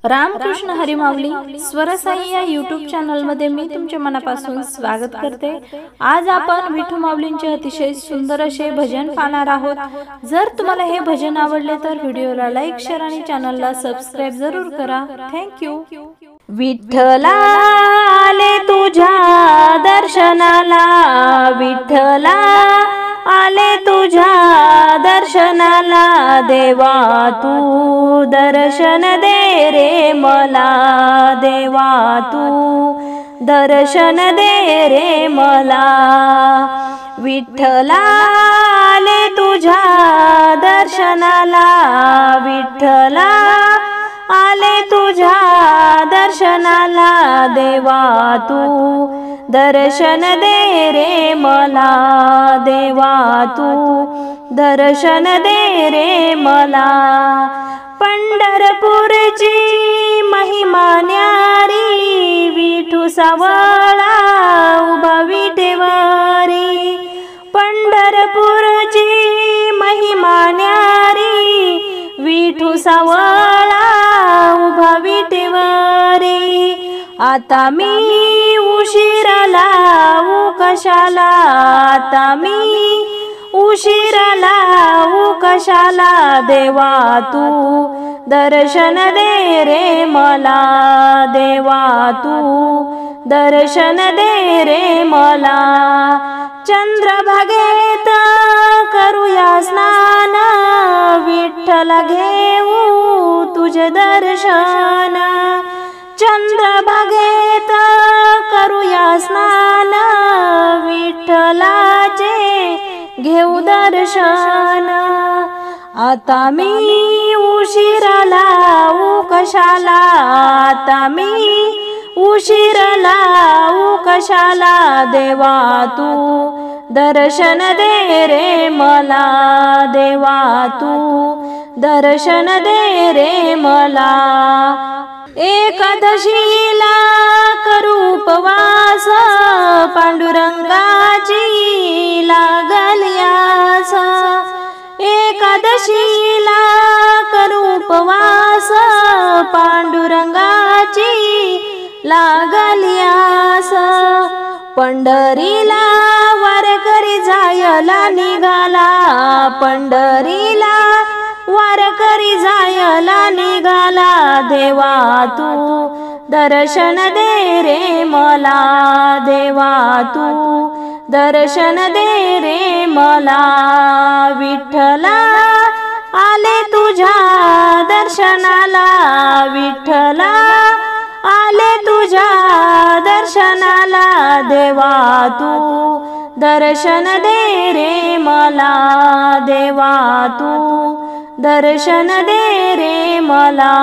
रामकृष्ण हरी माऊली स्वरसाई या YouTube channel मध्ये मी तुमच्या मनापासून स्वागत करते। आज आपण विठू माऊलींचे अतिशय सुंदर असे भजन पाहणार आहोत। जर तुम्हाला हे भजन आवडले तर व्हिडिओला लाईक शेअर आणि चॅनलला सबस्क्राइब जरूर करा। Thank you. विठ्ठला आले तुझ्या दर्शनाला, विठ्ठला आले तुझ्या दर्शनाला, देवा तू दर्शन दे रे मला, देवा तू दर्शन दे रे मला। विठ्ठला आले तुझ्या दर्शनाला, विठ्ठला आले तुझ्या दर्शनाला, देवा तू दर्शन दे रे मला, देवा तू दर्शन दे रे मला। पंढरपूरची महिमा न्यारी, विठू सावळा उभा विटेवारी, पंढरपूरची महिमा न्यारी, विठू सावळा उभा विटेवारी। आता मी उशिरा लावू कशाला, आता मी उशिरा लावू कशाला, देवा तू दर्शन दे रे मला, देवा तू दर्शन दे रे मला। चंद्रभागेत करूया स्नान, विठ्ठल घेऊ तुझे दर्शन, चंद्रभागेत करूया स्नान, विठ्ठलाचे घेऊ दर्शन। आता मी उशिरा लावू कशाला, आता मी उशिरा लावू कशाला, देवा तू दर्शन दे रे मला, देवा तू दर्शन दे रे मला। एकादशीला करू उपवास, पांडुरंगाची लागली आस, एकादशीला करू उपवास, पांडुरंगाची लागली आस। पंढरीला वारकरी जायला निघाला, पंढरीला वारकरी जायला निघाला, देवा तू दर्शन दे रे मला, देवा तू दर्शन दे रे मला। विठ्ठला आले तुझ्या दर्शनाला, विठ्ठला आले तुझ्या दर्शनाला, देवा तू दर्शन दे रे मला, देवा तू दर्शन दे रे मला।